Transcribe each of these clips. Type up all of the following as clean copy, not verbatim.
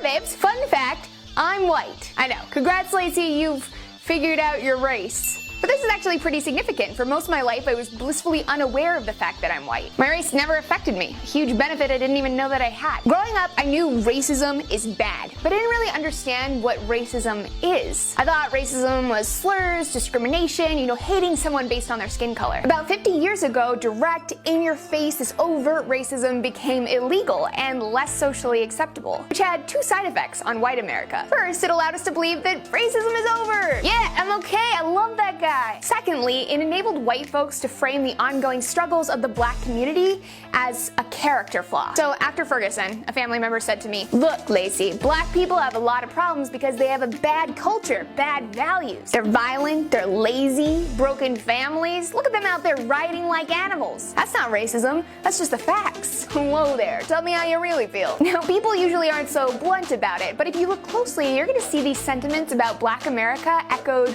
babes? Fun fact, I'm white. I know. Congrats, Lacey, you've figured out your race. But this is actually pretty significant. For most of my life, I was blissfully unaware of the fact that I'm white. My race never affected me, a huge benefit I didn't even know that I had. Growing up, I knew racism is bad, but I didn't really understand what racism is. I thought racism was slurs, discrimination, hating someone based on their skin color. About 50 years ago, direct, in-your-face, this overt racism became illegal and less socially acceptable, which had two side effects on white America. First, it allowed us to believe that racism is over. Yeah, I'm okay, I love that guy. Secondly, it enabled white folks to frame the ongoing struggles of the black community as a character flaw. So after Ferguson, a family member said to me, "Look, Lacey, black people have a lot of problems because they have a bad culture, bad values. They're violent, they're lazy, broken families. Look at them out there rioting like animals. That's not racism, that's just the facts." Whoa there, tell me how you really feel. Now, people usually aren't so blunt about it, but if you look closely, you're gonna see these sentiments about black America echoed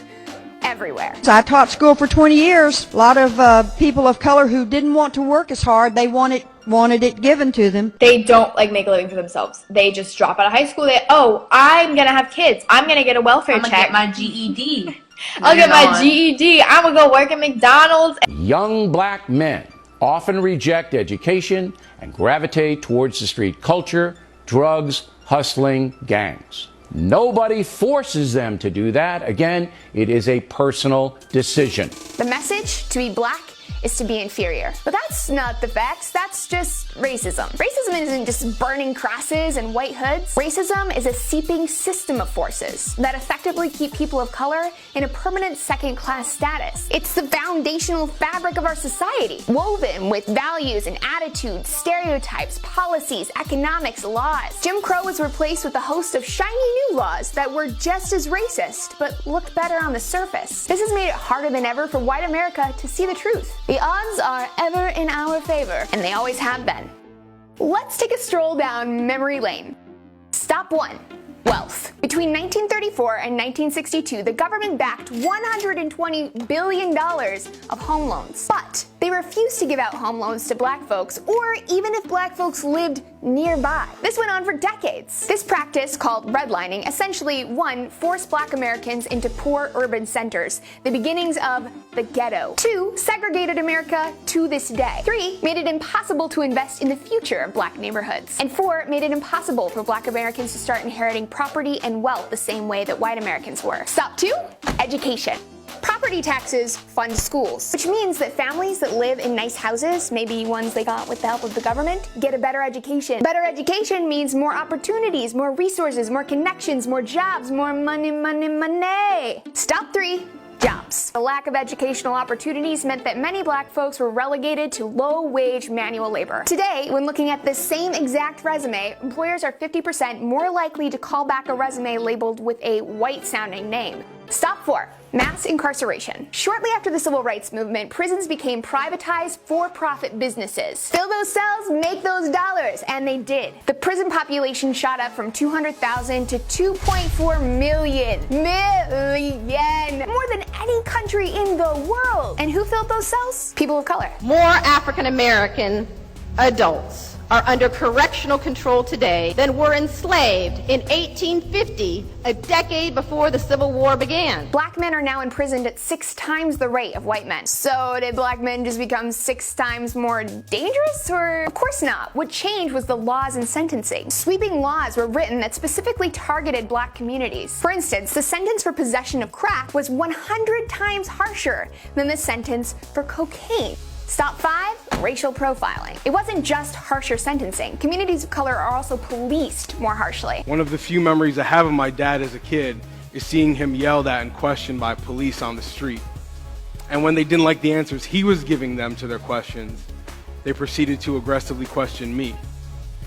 everywhere. I taught school for 20 years. A lot of people of color who didn't want to work as hard, they wanted it given to them. They don't make a living for themselves. They just drop out of high school. I'm gonna have kids. I'm gonna get a welfare check. I'm gonna get my GED. I'll get my GED. I'm gonna go work at McDonald's. Young black men often reject education and gravitate towards the street culture, drugs, hustling, gangs. Nobody forces them to do that. Again, it is a personal decision. The message, to be black, is to be inferior. But that's not the facts, that's just racism. Racism isn't just burning crosses and white hoods. Racism is a seeping system of forces that effectively keep people of color in a permanent second-class status. It's the foundational fabric of our society, woven with values and attitudes, stereotypes, policies, economics, laws. Jim Crow was replaced with a host of shiny new laws that were just as racist, but looked better on the surface. This has made it harder than ever for white America to see the truth. The odds are ever in our favor, and they always have been. Let's take a stroll down memory lane. Stop 1. Wealth. Between 1934 and 1962, the government backed $120 billion of home loans. But they refused to give out home loans to black folks, or even if black folks lived nearby. This went on for decades. This practice, called redlining, essentially 1. Forced black Americans into poor urban centers, the beginnings of the ghetto. 2. Segregated America to this day. 3. Made it impossible to invest in the future of black neighborhoods. And 4. Made it impossible for black Americans to start inheriting property and wealth the same way that white Americans were. Stop 2. Education. Property taxes fund schools, which means that families that live in nice houses, maybe ones they got with the help of the government, get a better education. Better education means more opportunities, more resources, more connections, more jobs, more money, money, money. Stop 3. Jobs. The lack of educational opportunities meant that many black folks were relegated to low-wage manual labor. Today, when looking at the same exact resume, employers are 50% more likely to call back a resume labeled with a white-sounding name. Stop 4. Mass incarceration. Shortly after the civil rights movement, prisons became privatized for-profit businesses. Fill those cells, make those dollars, and they did. The prison population shot up from 200,000 to 2.4 million. More than any country in the world. And who filled those cells? People of color. More African American adults are under correctional control today than were enslaved in 1850, a decade before the Civil War began. Black men are now imprisoned at 6 times the rate of white men. So did black men just become 6 times more dangerous? Or of course not. What changed was the laws and sentencing. Sweeping laws were written that specifically targeted black communities. For instance, the sentence for possession of crack was 100 times harsher than the sentence for cocaine. Stop 5. Racial profiling. It wasn't just harsher sentencing. Communities of color are also policed more harshly. One of the few memories I have of my dad as a kid is seeing him yelled at and questioned by police on the street. And when they didn't like the answers he was giving them to their questions, they proceeded to aggressively question me.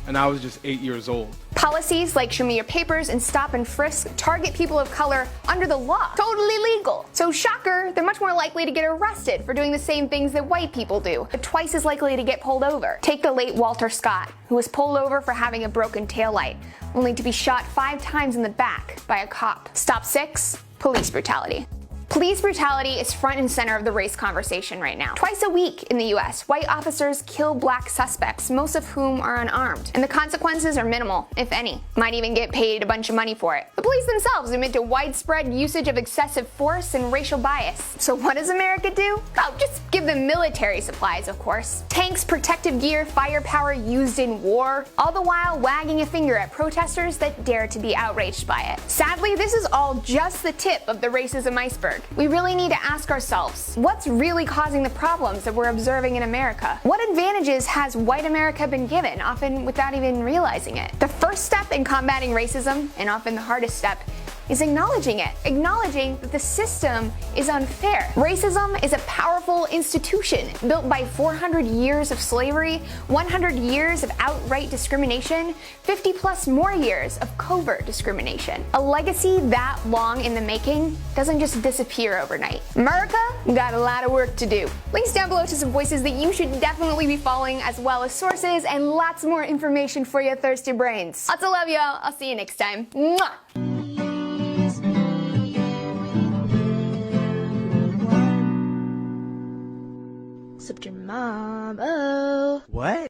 And I was just 8 years old. Policies like Show Me Your Papers and Stop and Frisk target people of color under the law. Totally legal. So shocker, they're much more likely to get arrested for doing the same things that white people do, but twice as likely to get pulled over. Take the late Walter Scott, who was pulled over for having a broken taillight, only to be shot 5 times in the back by a cop. Stop 6. Police brutality. Police brutality is front and center of the race conversation right now. Twice a week in the US, white officers kill black suspects, most of whom are unarmed. And the consequences are minimal, if any. Might even get paid a bunch of money for it. The police themselves admit to widespread usage of excessive force and racial bias. So what does America do? Oh, just give them military supplies, of course. Tanks, protective gear, firepower used in war, all the while wagging a finger at protesters that dare to be outraged by it. Sadly, this is all just the tip of the racism iceberg. We really need to ask ourselves, what's really causing the problems that we're observing in America? What advantages has white America been given, often without even realizing it? The first step in combating racism, and often the hardest step, is acknowledging it. Acknowledging that the system is unfair. Racism is a powerful institution built by 400 years of slavery, 100 years of outright discrimination, 50 plus more years of covert discrimination. A legacy that long in the making doesn't just disappear overnight. America got a lot of work to do. Links down below to some voices that you should definitely be following, as well as sources and lots more information for your thirsty brains. Lots of love, y'all. I'll see you next time. Mwah! Except your mom. Oh. What?